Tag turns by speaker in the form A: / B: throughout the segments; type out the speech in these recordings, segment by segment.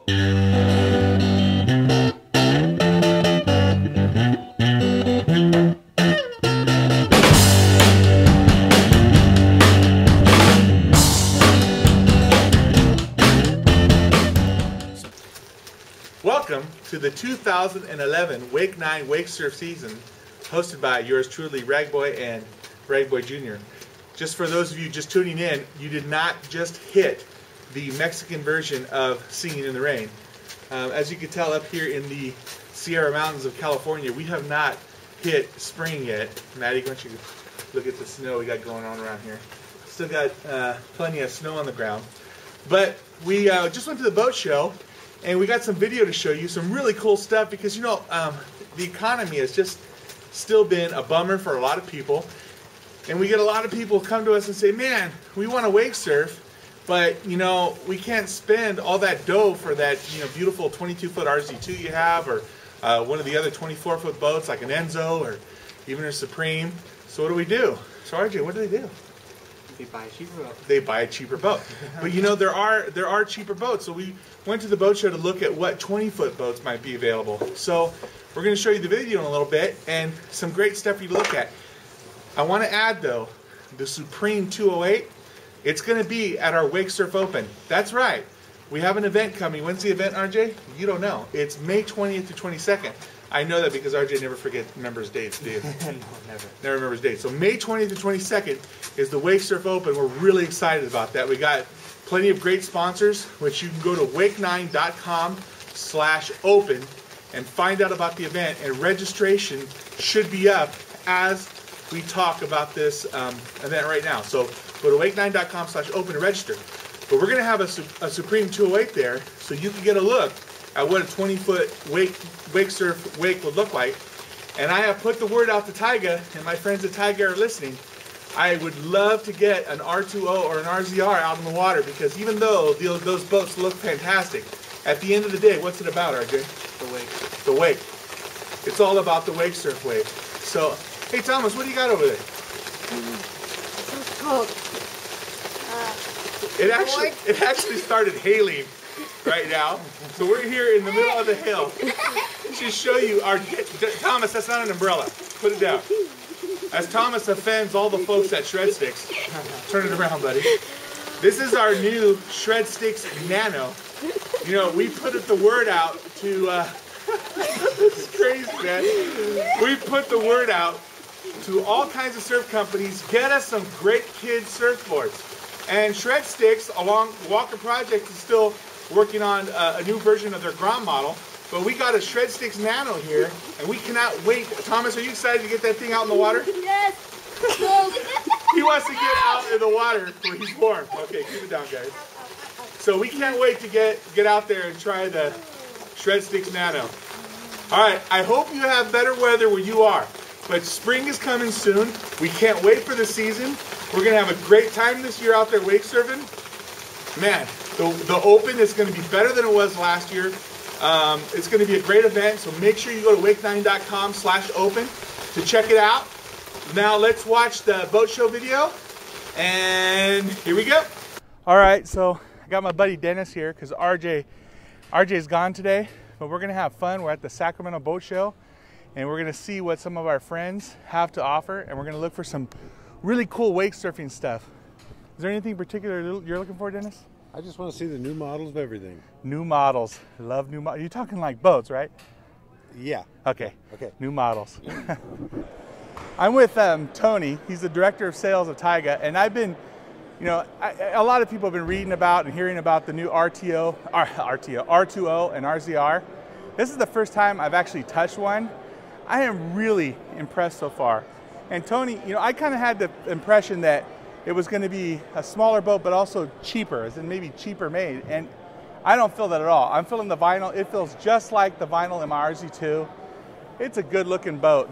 A: Welcome to the 2011 Wake 9 Wake Surf season, hosted by yours truly, Ragboy and Ragboy Jr. Just for those of you just tuning in, you did not just hit the Mexican version of Singing in the Rain. As you can tell up here in the Sierra Mountains of California, we have not hit spring yet. Maddie, why don't you look at the snow we got going on around here. Still got plenty of snow on the ground. But we just went to the boat show, and we got some video to show you, some really cool stuff, because you know, the economy has just still been a bummer for a lot of people. And we get a lot of people come to us and say, man, we want to wake surf, but you know, we can't spend all that dough for that, you know, beautiful 22-foot RZ2 you have, or one of the other 24-foot boats like an Enzo or even a Supreme. So what do we do? So RJ, what do they do?
B: They buy a cheaper boat.
A: They buy a cheaper boat. But you know, there are cheaper boats. So we went to the boat show to look at what 20-foot boats might be available. So we're going to show you the video in a little bit and some great stuff for you to look at. I want to add though, the Supreme 208, it's going to be at our Wakesurf Open. That's right. We have an event coming. When's the event, RJ? You don't know. It's May 20th to 22nd. I know that because RJ never remembers dates, do you?
B: No, never.
A: Never remembers dates. So May 20th to 22nd is the Wakesurf Open. We're really excited about that. We got plenty of great sponsors, which you can go to wake9.com/open and find out about the event. And registration should be up as we talk about this event right now. So go to wake9.com/open to register. But we're going to have a Supreme 208 there, so you can get a look at what a 20-foot wake surf wake would look like. And I have put the word out to Tigé, and my friends at Tigé are listening. I would love to get an R20 or an RZR out in the water, because even though those boats look fantastic, at the end of the day, what's it about, RJ?
B: The wake.
A: The wake. It's all about the wake surf wave. So, hey Thomas, what do you got over there? It actually started hailing right now, so we're here in the middle of the hill to show you our. Thomas, that's not an umbrella. Put it down. As Thomas offends all the folks at Shred Sticks, turn it around, buddy. This is our new Shred Sticks Nano. You know, we put the word out to. This is crazy, man. We put the word out to all kinds of surf companies. Get us some great kids surfboards. And Shred Sticks, along Walker Project, is still working on a new version of their Grom model. But we got a Shred Sticks Nano here, and we cannot wait. Thomas, are you excited to get that thing out in the water?
C: Yes.
A: He wants to get out in the water where he's warm. Okay, keep it down, guys. So we can't wait to get out there and try the Shred Sticks Nano. All right, I hope you have better weather where you are. But spring is coming soon. We can't wait for the season. We're going to have a great time this year out there wake surfing. Man, the Open is going to be better than it was last year. It's going to be a great event, so make sure you go to wake9.com/open to check it out. Now let's watch the boat show video, and here we go. All right, so I got my buddy Dennis here because RJ's gone today, but we're going to have fun. We're at the Sacramento Boat Show, and we're going to see what some of our friends have to offer, and we're going to look for some really cool wake surfing stuff. Is there anything particular you're looking for, Dennis?
D: I just want to see the new models of everything.
A: New models. I love new models. You're talking like boats, right?
D: Yeah.
A: Okay.
D: Okay.
A: New models. I'm with Tony. He's the director of sales of Tigé, and I've been, you know, a lot of people have been reading about and hearing about the new R20 and RZR. This is the first time I've actually touched one. I am really impressed so far. And Tony, you know, I kind of had the impression that it was going to be a smaller boat, but also cheaper, as in maybe cheaper made. And I don't feel that at all. I'm feeling the vinyl. It feels just like the vinyl in my RZ2. It's a good looking boat.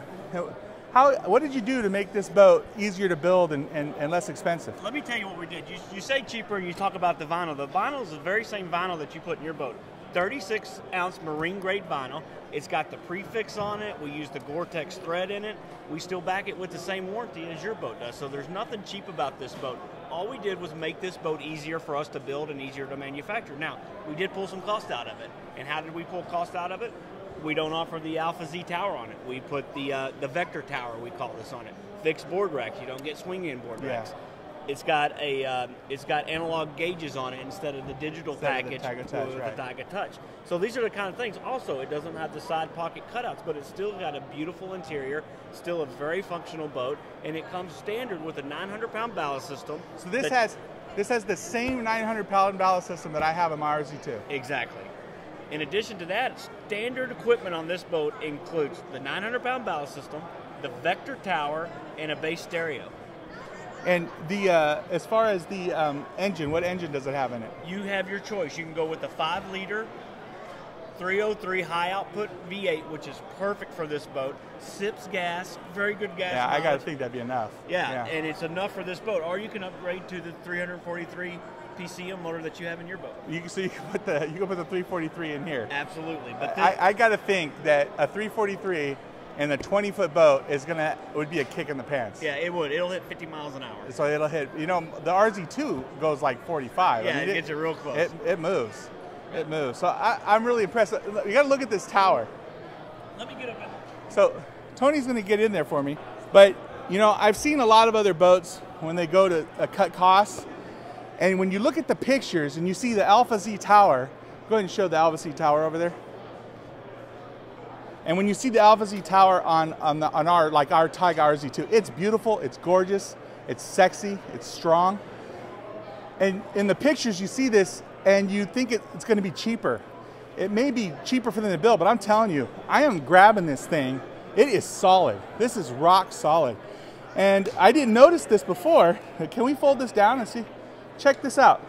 A: What did you do to make this boat easier to build and less expensive?
B: Let me tell you what we did. You say cheaper and you talk about the vinyl. The vinyl is the very same vinyl that you put in your boat. 36-ounce marine grade vinyl. It's got the prefix on it. We use the Gore-Tex thread in it. We still back it with the same warranty as your boat does. So there's nothing cheap about this boat. all we did was make this boat easier for us to build and easier to manufacture. Now, we did pull some cost out of it. And how did we pull cost out of it? We don't offer the Alpha Z tower on it. We put the Vector tower, we call this, on it. Fixed board racks. You don't get swing-in board racks. It's got analog gauges on it instead of the digital package with the Tigé Touch. So these are the kind of things. Also, it doesn't have the side pocket cutouts, but it's still got a beautiful interior, still a very functional boat, and it comes standard with a 900-pound ballast system.
A: So this has the same 900-pound ballast system that I have in my RZ2.
B: Exactly. In addition to that, standard equipment on this boat includes the 900-pound ballast system, the Vector tower, and a bass stereo.
A: And the as far as the engine, what engine does it have in it?
B: You have your choice. You can go with the 5-liter 303 high output V8, which is perfect for this boat. Sips gas, very good gas.
A: Yeah,
B: mileage.
A: I gotta think that'd be enough.
B: Yeah, and it's enough for this boat. Or you can upgrade to the 343 PCM motor that you have in your boat.
A: You can put the 343 in here.
B: Absolutely, but
A: I gotta think that a 343 and a 20-foot boat would be a kick in the pants.
B: Yeah, it would. It'll hit 50 miles an hour.
A: So it'll hit. You know, the RZ2 goes like 45.
B: Yeah, it gets it real close.
A: It moves. It moves. So I'm really impressed. You got to look at this tower.
B: Let me get up in.
A: So Tony's going to get in there for me. But you know, I've seen a lot of other boats when they go to cut costs, and when you look at the pictures and you see the Alpha Z tower, go ahead and show the Alpha Z tower over there. And when you see the Alpha Z tower on our Tigé RZ2, it's beautiful, it's gorgeous, it's sexy, it's strong. And in the pictures you see this and you think it's going to be cheaper. It may be cheaper for them to build, but I'm telling you, I am grabbing this thing. It is solid. This is rock solid. And I didn't notice this before. Can we fold this down and see? Check this out.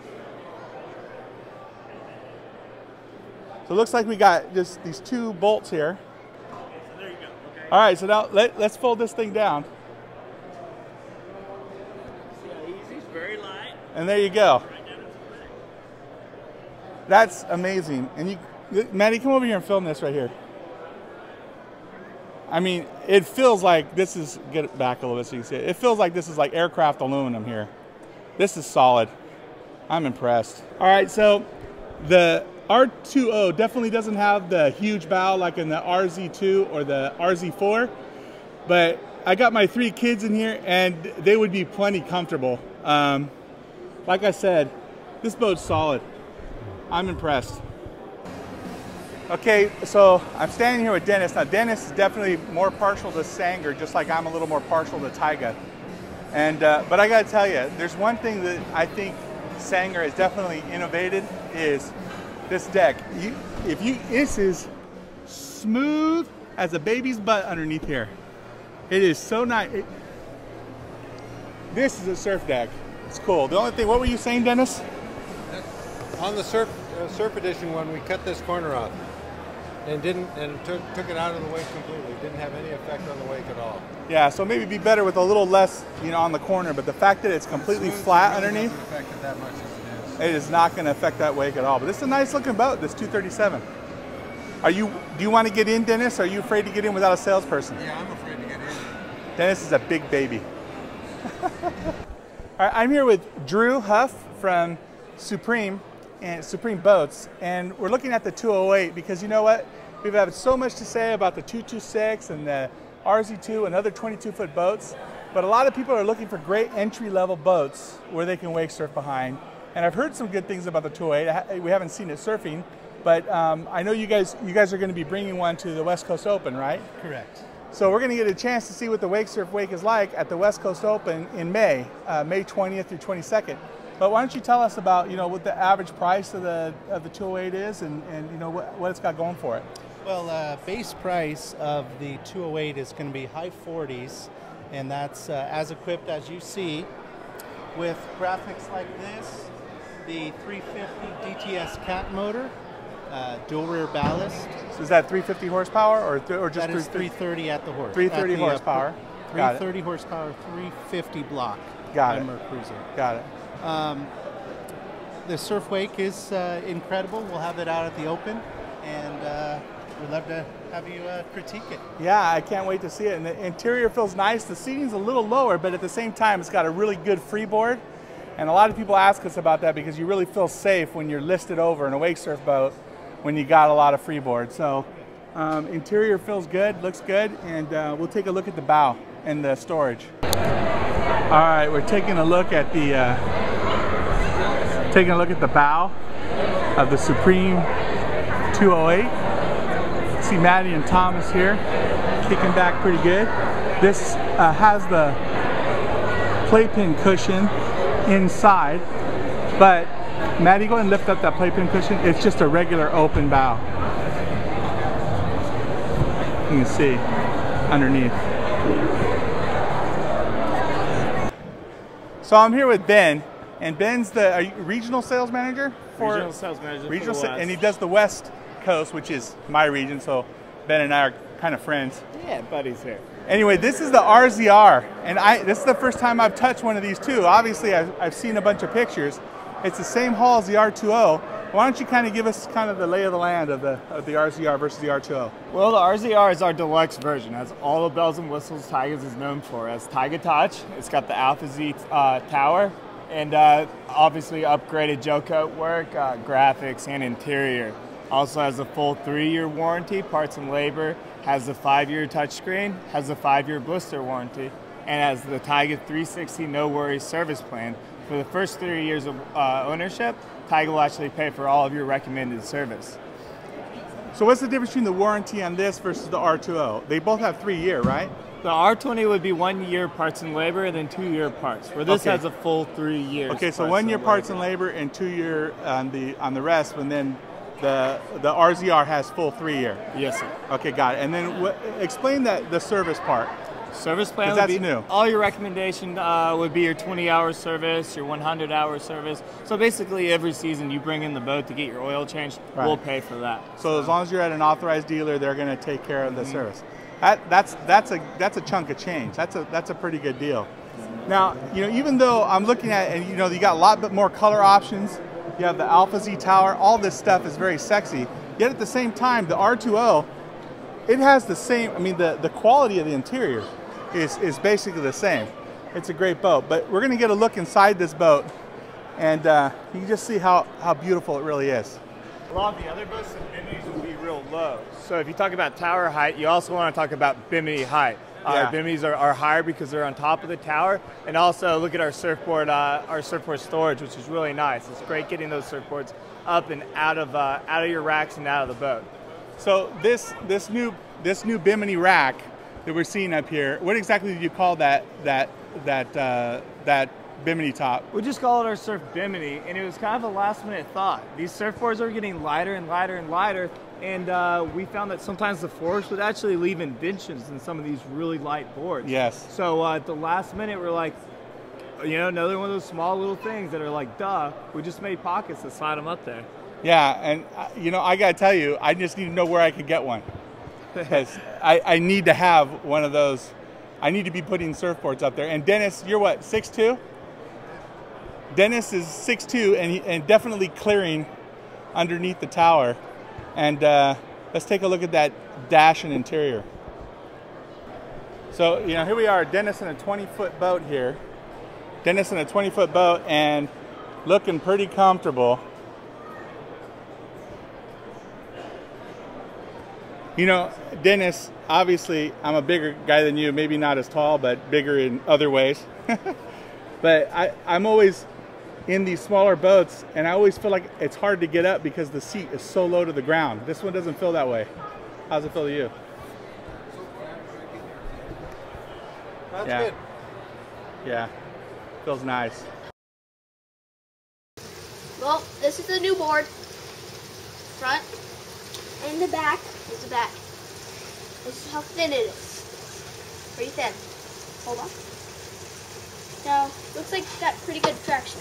A: So it looks like we got just these 2 bolts here. All right, so now let's fold this thing down.
B: See how easy? It's very light.
A: And there you go. That's amazing. And Maddie, come over here and film this right here. I mean, it feels like this is, get it back a little bit so you can see it. It feels like this is like aircraft aluminum here. This is solid. I'm impressed. All right, so the R2O definitely doesn't have the huge bow like in the RZ2 or the RZ4, but I got my 3 kids in here and they would be plenty comfortable. Like I said, this boat's solid. I'm impressed. Okay, so I'm standing here with Dennis. Now Dennis is definitely more partial to Sanger, just like I'm a little more partial to Tigé. And but I gotta tell you, there's one thing that I think Sanger has definitely innovated is this deck. This is smooth as a baby's butt underneath here. It is so nice. This is a surf deck. It's cool. The only thing, what were you saying, Dennis?
D: On the surf edition one, we cut this corner off and took it out of the wake completely. Didn't have any effect on the wake at all.
A: Yeah, so maybe it'd be better with a little less, on the corner. But the fact that it's completely flat underneath,
D: doesn't affect it that much as it is.
A: It is not going to affect that wake at all. But this is a nice looking boat, this 237. Do you want to get in, Dennis? Or are you afraid to get in without a salesperson?
D: Yeah, I'm afraid to get in.
A: Dennis is a big baby. All right, I'm here with Drew Huff from Supreme Boats, and we're looking at the 208 because you know what? We've had so much to say about the 226 and the RZ2 and other 22-foot boats, but a lot of people are looking for great entry-level boats where they can wake surf behind. And I've heard some good things about the 208. We haven't seen it surfing, but I know you guys are going to be bringing one to the West Coast Open, right?
C: Correct.
A: So we're going to get a chance to see what the wake surf wake is like at the West Coast Open in May 20th through 22nd. But why don't you tell us about what the average price of the 208 is and what it's got going for it?
C: Well, base price of the 208 is going to be high 40s, and that's as equipped as you see with graphics like this, the 350 DTS cat motor, dual rear ballast.
A: So is that 350 horsepower or just
C: that is 330 at the horse.
A: 330 horsepower.
C: 330 horsepower, 350 block.
A: Got it.
C: Cruiser.
A: Got it.
C: The surf wake is incredible. We'll have it out at the Open, and we'd love to have you critique it.
A: Yeah, I can't wait to see it. And the interior feels nice. The seating's a little lower, but at the same time, it's got a really good freeboard. And a lot of people ask us about that because you really feel safe when you're listed over in a wake surf boat when you got a lot of freeboard. So interior feels good, looks good, and we'll take a look at the bow and the storage. All right, we're taking a look at the bow of the Supreme 208. See Maddie and Thomas here, kicking back pretty good. This has the playpin cushion inside, but Maddie, go ahead and lift up that playpin cushion. It's just a regular open bow. You can see underneath. So I'm here with Ben, and Ben's the regional sales manager for
E: regional sales manager for the West.
A: And he does the West Coast, which is my region. So Ben and I are kind of friends.
E: Yeah, buddies here.
A: Anyway, this is the RZR, and this is the first time I've touched one of these too. Obviously, I've seen a bunch of pictures. It's the same hull as the R20. Why don't you kind of give us kind of the lay of the land of the RZR versus the R20?
E: Well, the RZR is our deluxe version. It has all the bells and whistles Tigé's is known for. It has Tigé Touch. It's got the Alpha Z tower, and obviously upgraded gel coat work, graphics, and interior. Also has a full 3-year warranty, parts and labor. Has the 5-year touchscreen, has a 5-year blister warranty, and has the Tigé 360 no worries service plan. For the first 3 years of ownership, Tigé will actually pay for all of your recommended service.
A: So what's the difference between the warranty on this versus the R20? They both have 3-year, right?
E: The R20 would be 1 year parts and labor, and then 2-year parts. Where this has a full 3 years.
A: Okay, so 1 year parts and labor and 2 year on the rest, and then the RZR has full 3-year.
E: Yes, sir.
A: Okay, got it. And then explain the service part.
E: Service plan would
A: that's
E: be
A: new.
E: All your recommendation would be your 20-hour service, your 100-hour service. So basically, every season you bring in the boat to get your oil changed, we'll pay for that.
A: So as long as you're at an authorized dealer, they're going to take care of the service. That's a chunk of change. That's a pretty good deal. Now, even though I'm looking at, and you got a lot bit more color options. You have the Alpha Z tower. All this stuff is very sexy. Yet at the same time, the R20, it has the same. I mean, the quality of the interior is basically the same. It's a great boat. But we're going to get a look inside this boat, and you can just see how beautiful it really is.
E: A lot of the other boats, the biminis will be real low. So if you talk about tower height, you also want to talk about bimini height. Our biminis are higher because they're on top of the tower, and also look at our surfboard storage, which is really nice. It's great getting those surfboards up and out of your racks and out of the boat.
A: So this new bimini rack that we're seeing up here, what exactly did you call that bimini top?
E: We just call it our surf bimini, and it was kind of a last minute thought. These surfboards are getting lighter and lighter and lighter, and we found that sometimes the force would actually leave indentions in some of these really light boards.
A: Yes.
E: So at the last minute, we're like, another one of those small little things that are like, duh, we just made pockets to slide them up there.
A: Yeah, and I gotta tell you, I just need to know where I could get one, because I need to have one of those. I need to be putting surfboards up there. And Dennis, you're what, 6'2"? Dennis is 6'2", and definitely clearing underneath the tower. And let's take a look at that dash and interior. So, here we are, Dennis in a 20-foot boat here. Dennis in a 20-foot boat and looking pretty comfortable. Dennis, obviously, I'm a bigger guy than you, maybe not as tall, but bigger in other ways. But I'm always in these smaller boats, and I always feel like it's hard to get up because the seat is so low to the ground. This one doesn't feel that way. How's it feel to you?
D: That's good.
A: Yeah, feels nice.
F: Well, this is the new board. Front and the back is the back. This is how thin it is. Pretty thin. Hold on. Now, looks like it's got pretty good traction.